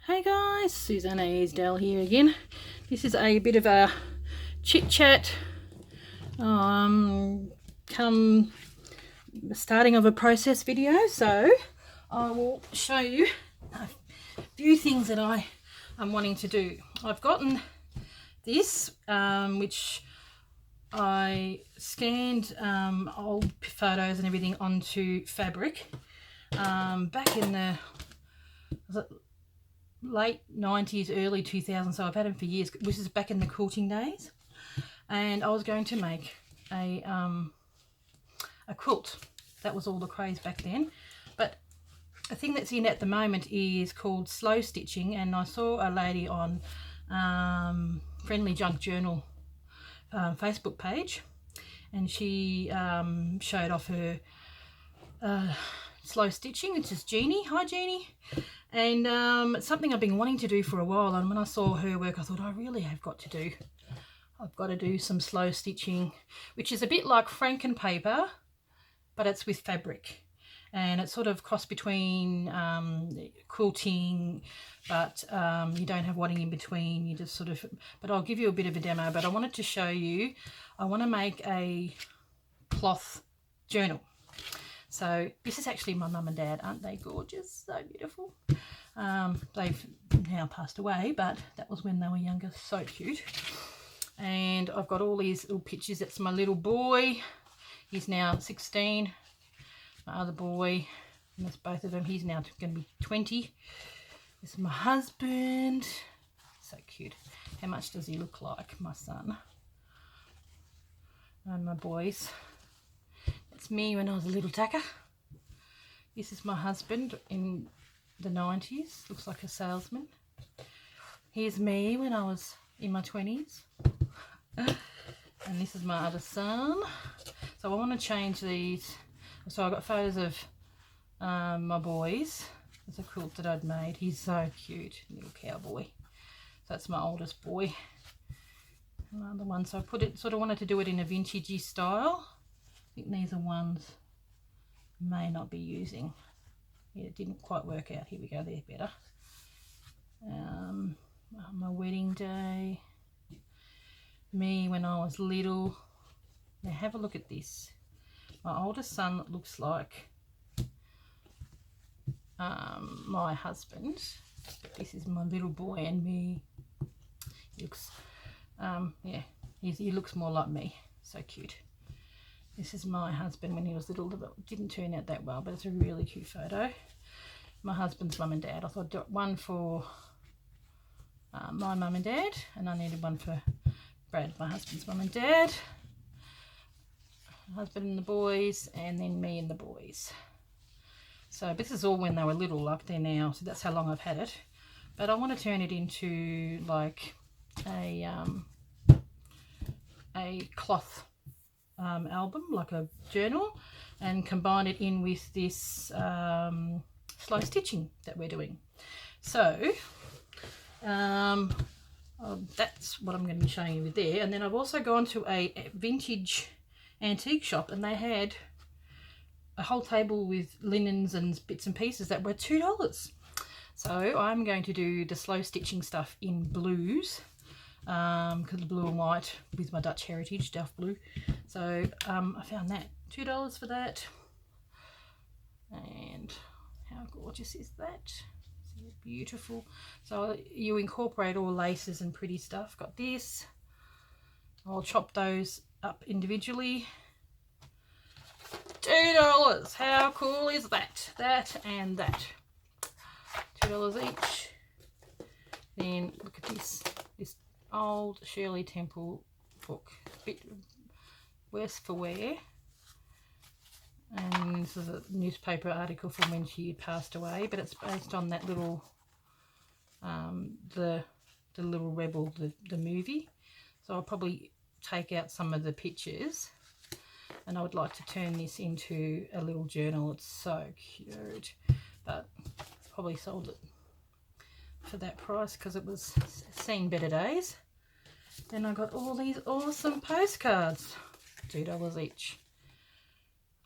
Hey guys, Susanna Dell here again. This is a bit of a chit chat come the starting of a process video. So I will show you a few things that I'm wanting to do. I've gotten this which I scanned old photos and everything onto fabric back in the late 90s, early 2000s, so I've had them for years. This is back in the quilting days, and I was going to make a quilt. That was all the craze back then. But the thing that's in at the moment is called slow stitching, and I saw a lady on Friendly Junk Journal Facebook page, and she showed off her slow stitching, which is Jeannie. Hi Jeannie. And it's something I've been wanting to do for a while, and when I saw her work I thought I really have got to do. I've got to do some slow stitching, which is a bit like franken paper, but it's with fabric, and it's sort of cross between quilting, but you don't have wadding in between. You just sort of, but I'll give you a bit of a demo. But I wanted to show you, I want to make a cloth journal. So this is actually my mum and dad. Aren't they gorgeous? So beautiful. They've now passed away, but that was when they were younger. So cute. And I've got all these little pictures. That's my little boy. He's now 16. My other boy, and that's both of them. He's now going to be 20. This is my husband. So cute. How much does he look like, my son? And my boys. It's me when I was a little tacker. This is my husband in the 90s. Looks like a salesman. Here's me when I was in my 20s. And this is my other son. So I want to change these. So I got photos of my boys. There's a quilt that I'd made. He's so cute, little cowboy. So that's my oldest boy. Another one. So I put it, sort of wanted to do it in a vintagey style. I think these are ones I may not be using. Yeah, it didn't quite work out. Here we go, they're better. My wedding day. Me when I was little. Now have a look at this. My oldest son looks like my husband. This is my little boy and me. He looks, yeah, he looks more like me. So cute. This is my husband when he was little. It didn't turn out that well, but it's a really cute photo. My husband's mum and dad. I thought I'd do one for my mum and dad, and I needed one for Brad, my husband's mum and dad. My husband and the boys, and then me and the boys. So this is all when they were little, like they're now. So that's how long I've had it. But I want to turn it into like a cloth album, like a journal, and combine it in with this slow stitching that we're doing. So that's what I'm going to be showing you with there. And then I've also gone to a vintage antique shop, and they had a whole table with linens and bits and pieces that were $2. So I'm going to do the slow stitching stuff in blues, because blue and white with my Dutch heritage, Delft blue. So I found that $2 for that. And how gorgeous is that? It's beautiful. So you incorporate all laces and pretty stuff. Got this. I'll chop those up individually. $2. How cool is that? That and that. $2 each. Then look at this. This old Shirley Temple book. A bit worse for wear. And this is a newspaper article from when she had passed away, but it's based on that little the Little Rebel, the movie. So I'll probably take out some of the pictures, and I would like to turn this into a little journal. It's so cute, but probably sold it for that price because it was seen better days. Then I got all these awesome postcards, $2 each,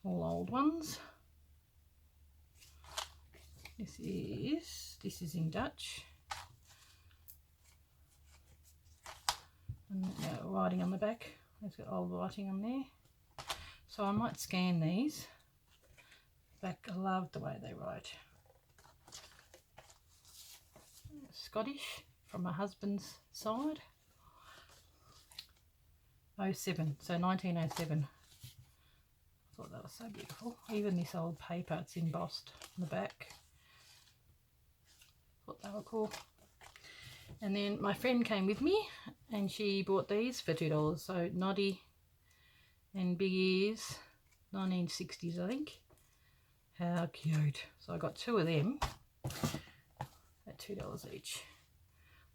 all old ones. This is in Dutch. and writing on the back. There's got old writing on there. So I might scan these back. I love the way they write. Scottish from my husband's side. 07, so 1907. I thought that was so beautiful. Even this old paper, it's embossed on the back. Thought they were cool. And then my friend came with me and she bought these for $2. So Noddy and Big Ears, 1960s I think. How cute. So I got 2 of them at $2 each.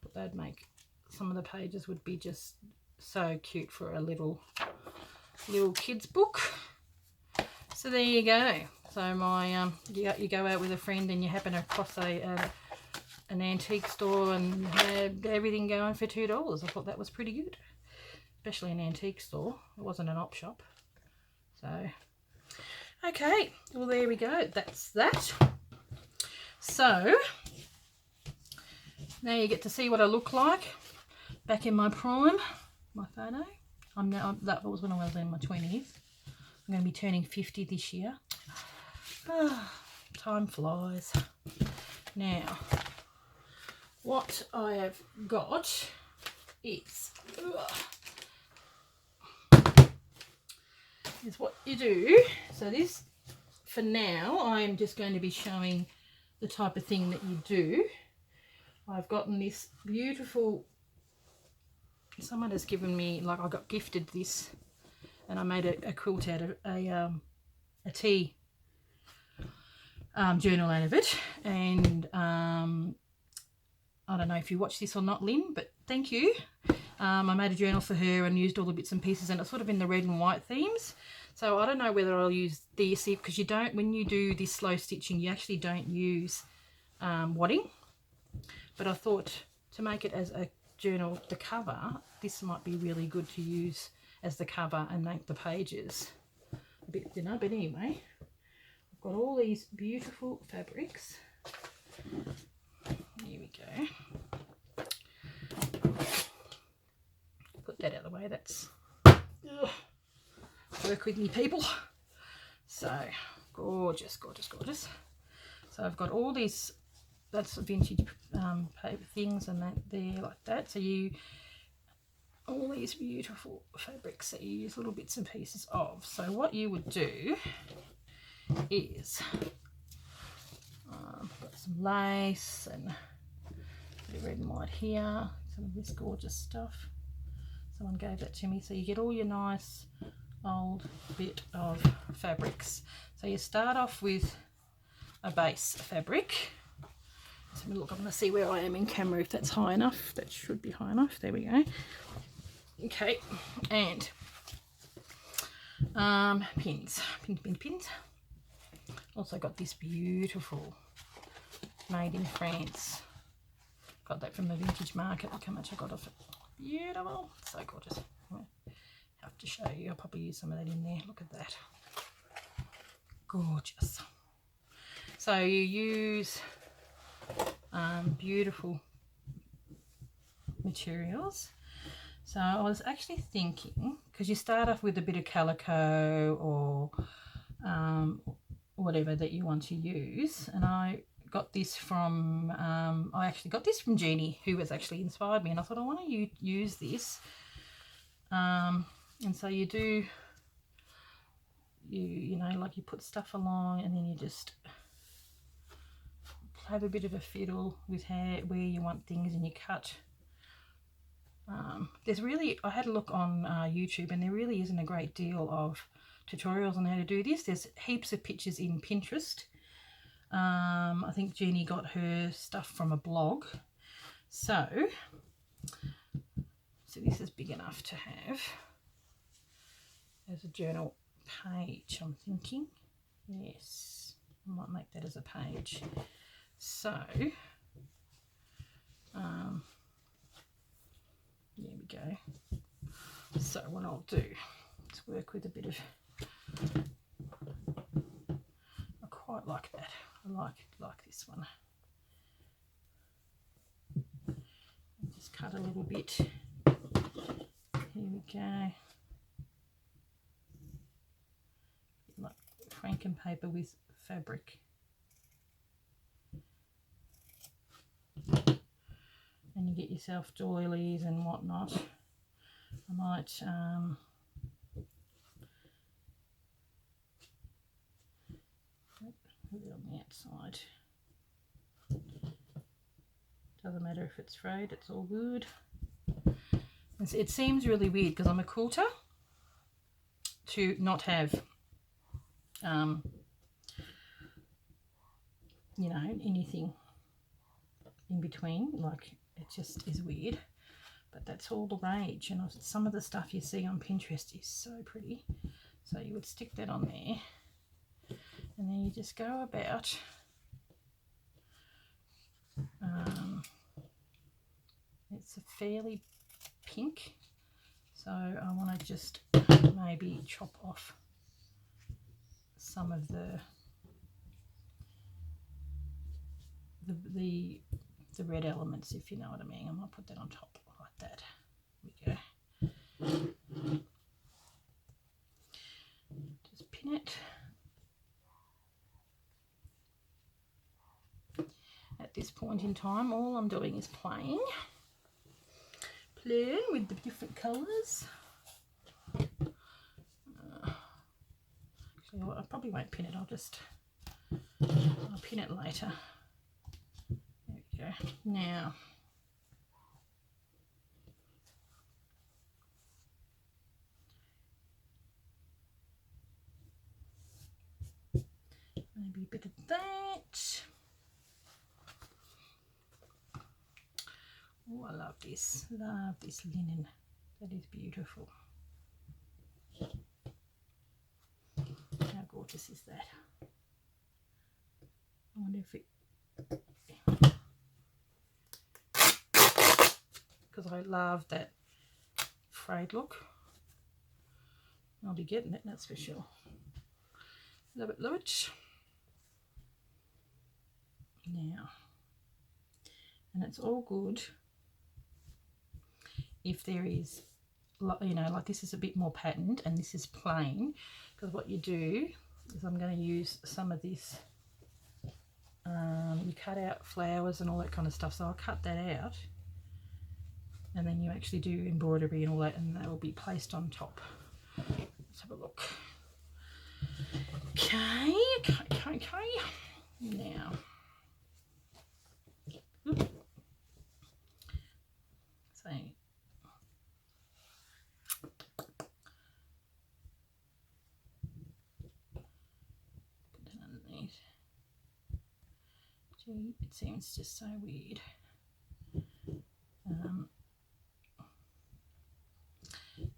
But they'd make, some of the pages would be just so cute for a little kids book. So there you go. So my you go out with a friend and you happen across an antique store and had everything going for $2. I thought that was pretty good, especially an antique store. It wasn't an op shop. So okay, well there we go. That's that. So now you get to see what I look like back in my prime. My photo. That was when I was in my 20s. I'm going to be turning 50 this year. Time flies. Now, what I have got is what you do. So this, for now, I am just going to be showing the type of thing that you do. I've gotten this beautiful, someone has given me, like I got gifted this, and I made a quilt out of a tea journal out of it. And I don't know if you watch this or not, Lynn, but thank you. I made a journal for her and used all the bits and pieces, and it's sort of in the red and white themes. So I don't know whether I'll use this, because you don't, when you do this slow stitching, you actually don't use wadding. But I thought to make it as a journal, the cover, this might be really good to use as the cover and make the pages a bit thinner. But anyway, I've got all these beautiful fabrics. Here we go. Put that out of the way. That's work with me, people. So gorgeous, gorgeous, gorgeous. So I've got all these, that's vintage paper things and that there like that. So you, all these beautiful fabrics that you use little bits and pieces of. So what you would do is got some lace and a bit of red and white here, some of this gorgeous stuff. Someone gave that to me. So you get all your nice old bit of fabrics. So you start off with a base fabric. So look, I'm going to see where I am in camera, if that's high enough. That should be high enough. There we go. Okay, and pins. Also got this beautiful made in France. Got that from the vintage market. Look how much I got off it. Beautiful. So gorgeous. I'll have to show you. I'll probably use some of that in there. Look at that. Gorgeous. So you use beautiful materials. So I was actually thinking, because you start off with a bit of calico or whatever that you want to use, and I got this from, I actually got this from Jeannie, who has actually inspired me, and I thought I want to use this. And so you do, you know, like you put stuff along and then you just have a bit of a fiddle with where you want things, and you cut. There's really, I had a look on YouTube, and there really isn't a great deal of tutorials on how to do this. There's heaps of pictures in Pinterest. I think Jeannie got her stuff from a blog. So this is big enough to have as a journal page, I'm thinking. Yes, I might make that as a page. So there we go. So what I'll do is work with a bit of, I quite like that. I like this one. Just cut a little bit go. Like Franken paper with fabric. And you get yourself doilies and whatnot. I might put it on the outside. Doesn't matter if it's frayed, it's all good. It seems really weird because I'm a quilter to not have, you know, anything in between. Like, it just is weird. But that's all the rage, and some of the stuff you see on Pinterest is so pretty. So you would stick that on there, and then you just go about it's a fairly pink, so I want to just maybe chop off some of the red elements, if you know what I mean. I'm going to put that on top like that. There we go. Just pin it. At this point in time, all I'm doing is playing with the different colours. Actually, I probably won't pin it. I'll pin it later. There we go. Now, maybe a bit of that. Oh, I love this linen. That is beautiful. How gorgeous is that? I wonder if it, because I love that frayed look. I'll be getting it, that's for sure. Love it, love it. Now, and it's all good if there is, you know, like this is a bit more patterned and this is plain, because what you do is I'm going to use some of this, you cut out flowers and all that kind of stuff, so I'll cut that out, and then you actually do embroidery and all that, and that will be placed on top. Let's have a look. Okay. Now, so put that underneath. Gee, it seems just so weird.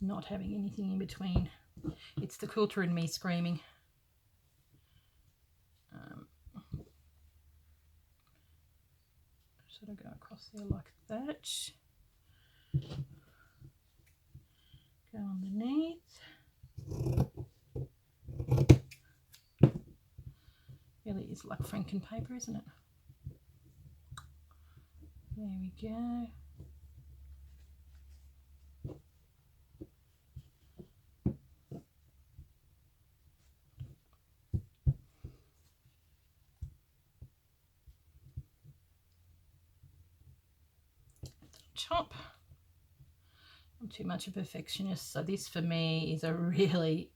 Not having anything in between. It's the quilter in me screaming. Sort of go across there like that. Go underneath. Really is like Franken paper, isn't it? There we go. Top. I'm too much of a perfectionist, so this for me is a really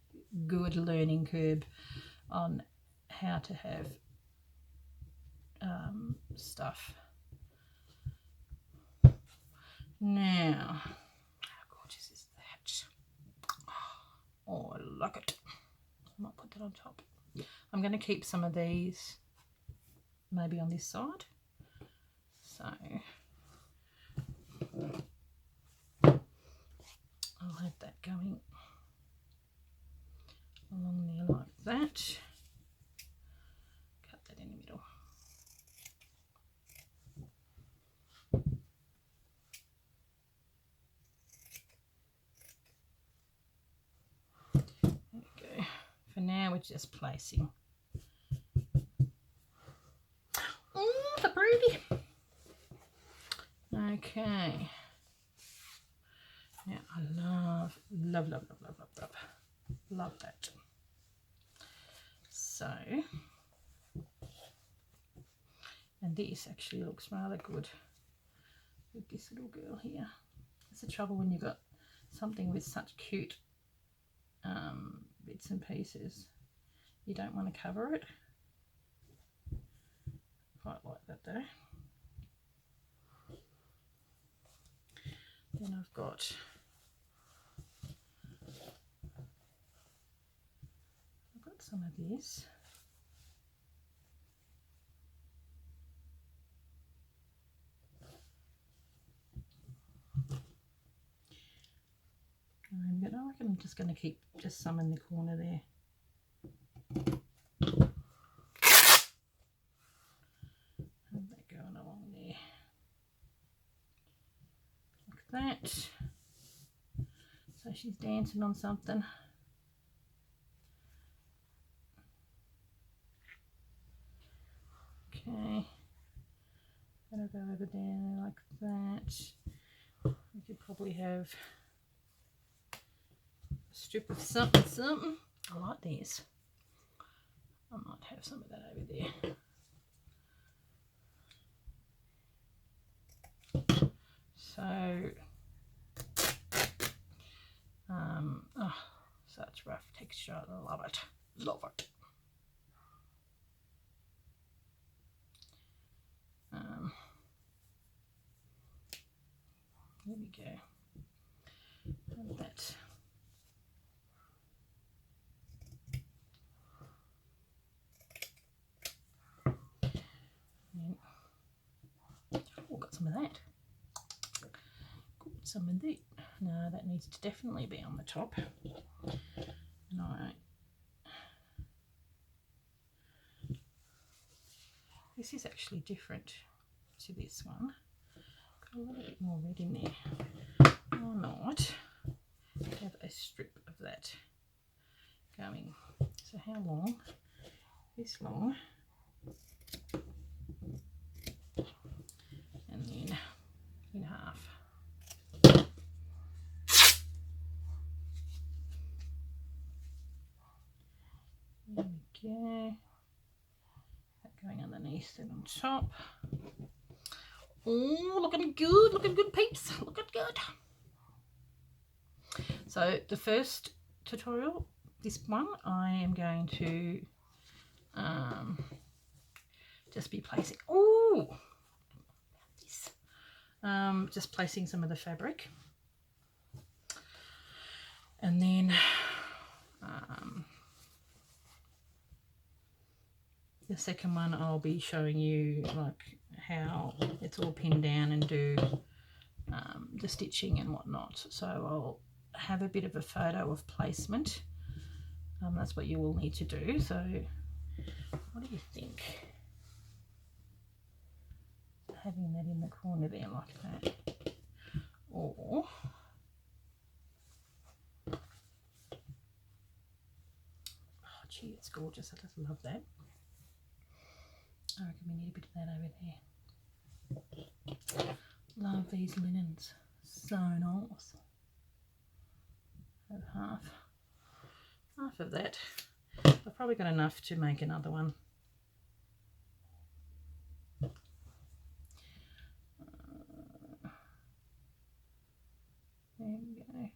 good learning curve on how to have stuff. Now, how gorgeous is that? Oh, I like it. I might put that on top. I'm going to keep some of these maybe on this side. So I'll have that going along there like that. Cut that in the middle. There we go. For now, we're just placing. Oh, the pretty. Okay. Now I love, love, love, love, love, love, love, love that. So, and this actually looks rather good with this little girl here. It's the trouble when you've got something with such cute bits and pieces. You don't want to cover it. Quite like that though. Then I've got some of this. But I reckon I'm just going to keep just some in the corner there. And that going along there. Like that. So she's dancing on something. Okay. Gonna go over there like that. We could probably have strip of something. I like these. I might have some of that over there. So, oh, such rough texture. I love it. Love it. There we go. And that. Oh, got some of that. Got some of that. No, that needs to definitely be on the top. And this is actually different to this one. Got a little bit more red in there. Or not. Have a strip of that going. So how long? This long. And then in half. There we go. That going underneath and on top. Oh, looking good, peeps, looking good. So the first tutorial, this one, I am going to just be placing, just placing some of the fabric. And then the second one I'll be showing you like how it's all pinned down and do the stitching and whatnot. So I'll have a bit of a photo of placement. That's what you will need to do. So what do you think? Having that in the corner there like that. Or gee, it's gorgeous. I just love that. I reckon we need a bit of that over there. Love these linens. So nice. Have half of that. I've probably got enough to make another one. There we go.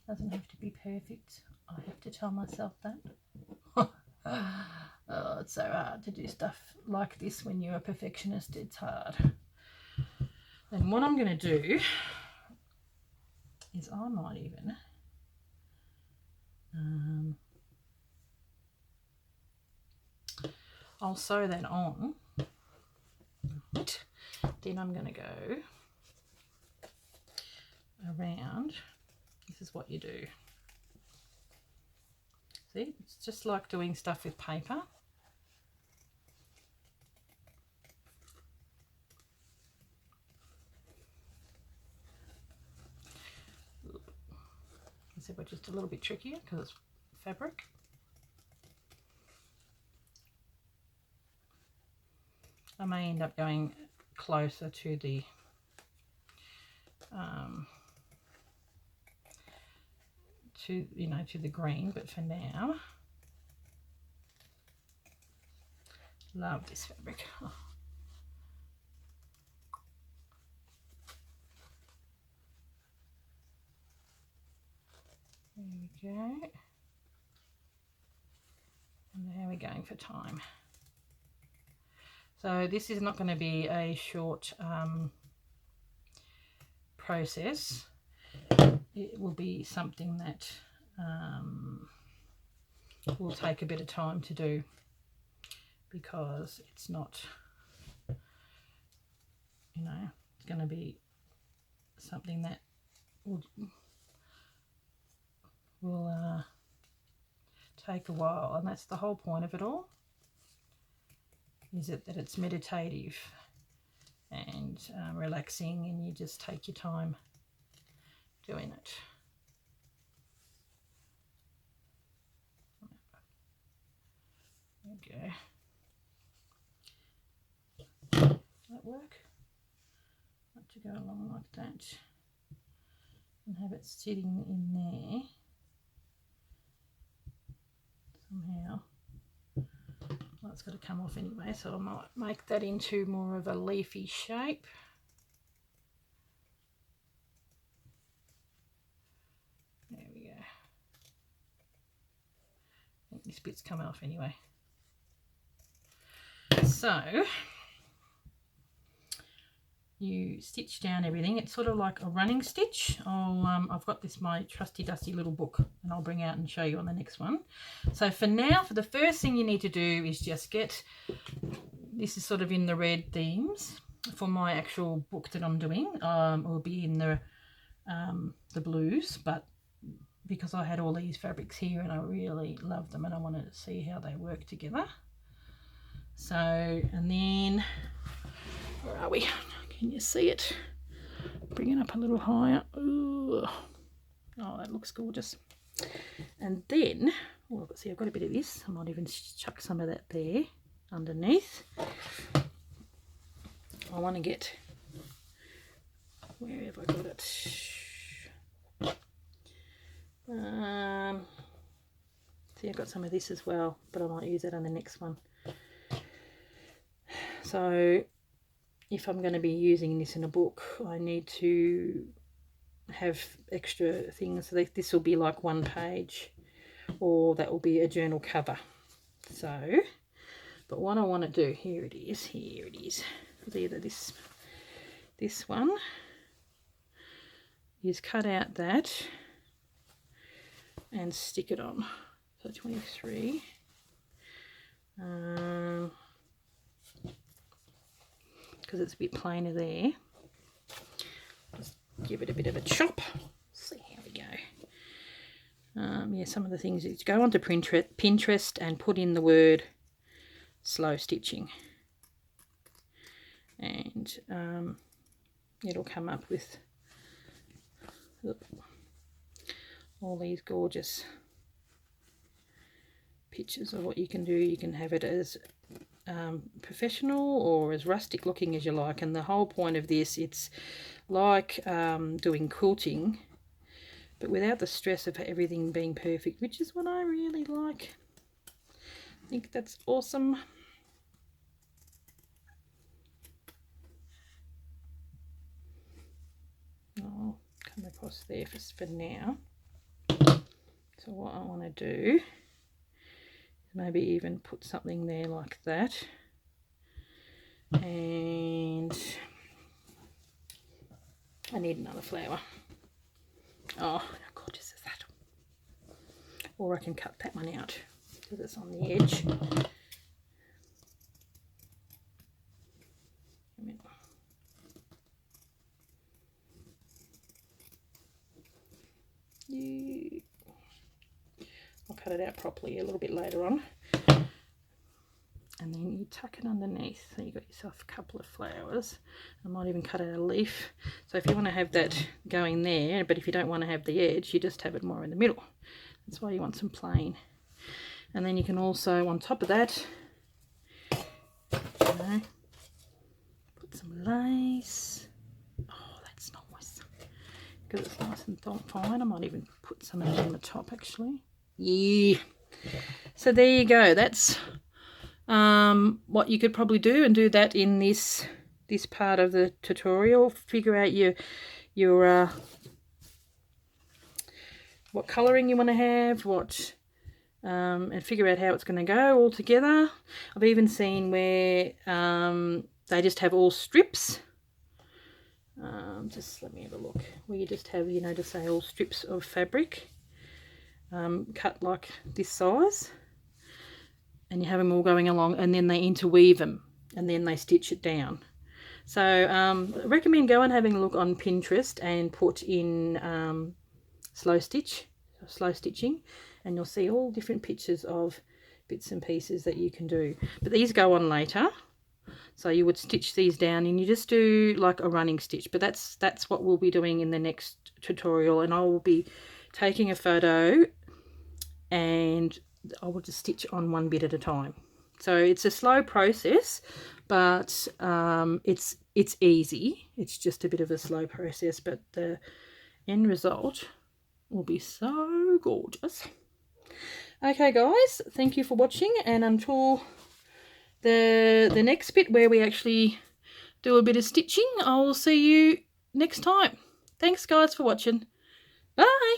Doesn't have to be perfect. I have to tell myself that. Oh, it's so hard to do stuff like this when you're a perfectionist. It's hard. And what I'm going to do is I might even I'll sew that on. Right. Then I'm going to go around. This is what you do. See, it's just like doing stuff with paper. See, but just a little bit trickier because it's fabric. I may end up going closer to the to the green, but for now, love this fabric. Oh. There we go. And how are we going for time? So this is not going to be a short process. It will be something that will take a bit of time to do, because it's not, you know, it's going to be something that will take a while, and that's the whole point of it all, is that it's meditative and relaxing, and you just take your time doing it. Okay. Does that work? Like to go along like that and have it sitting in there somehow. Well, it's got to come off anyway, so I might make that into more of a leafy shape. There we go. I think this bit's come off anyway. So you stitch down everything. It's sort of like a running stitch. I've got my trusty dusty little book, and I'll bring out and show you on the next one. So for now, for the first thing you need to do is just get, this is sort of in the red themes for my actual book that I'm doing. It will be in the blues, but because I had all these fabrics here and I really love them and I want to see how they work together. So, and then, where are we? Can you see it? Bring it up a little higher. Ooh. Oh, that looks gorgeous. And then, oh, see, I've got a bit of this. I might even chuck some of that there underneath. I want to get, where have I got it? See, I've got some of this as well, but I might use that on the next one. So if I'm going to be using this in a book, I need to have extra things. So this will be like 1 page, or that will be a journal cover. So, but what I want to do, here it is. It's either this one is cut out that and stick it on. So 23. Because it's a bit plainer there. Just give it a bit of a chop. See how we go. Yeah, some of the things is go onto Pinterest and put in the word slow stitching, and it'll come up with all these gorgeous pictures of what you can do. You can have it as professional or as rustic looking as you like, and the whole point of this, it's like doing quilting, but without the stress of everything being perfect, which is what I really like. I think that's awesome. I'll come across there for now. So what I want to do, maybe even put something there like that, and I need another flower. Oh, how gorgeous is that? Or I can cut that one out because it's on the edge. I'll cut it out properly a little bit later on. And then you tuck it underneath, so you've got yourself a couple of flowers. I might even cut out a leaf. So if you want to have that going there, but if you don't want to have the edge, you just have it more in the middle. That's why you want some plain. And then you can also, on top of that, you know, Put some lace. Oh, that's nice. Because it's nice and fine. I might even put some of it on the top actually. Yeah. So there you go. That's what you could probably do, and do that in this part of the tutorial. Figure out your what colouring you want to have, and figure out how it's going to go all together. I've even seen where they just have all strips. Just let me have a look. Where you just have, just say all strips of fabric cut like this size, and you have them all going along, and then they interweave them, and then they stitch it down. So I recommend going and having a look on Pinterest and put in slow stitching, and you'll see all different pictures of bits and pieces that you can do. But these go on later, so you would stitch these down and you just do like a running stitch. But that's what we'll be doing in the next tutorial, and I will be taking a photo and I will just stitch on one bit at a time. So it's a slow process, but it's easy. It's just a bit of a slow process, but the end result will be so gorgeous. Okay guys, thank you for watching, and until the next bit where we actually do a bit of stitching, I will see you next time. Thanks guys for watching. Bye.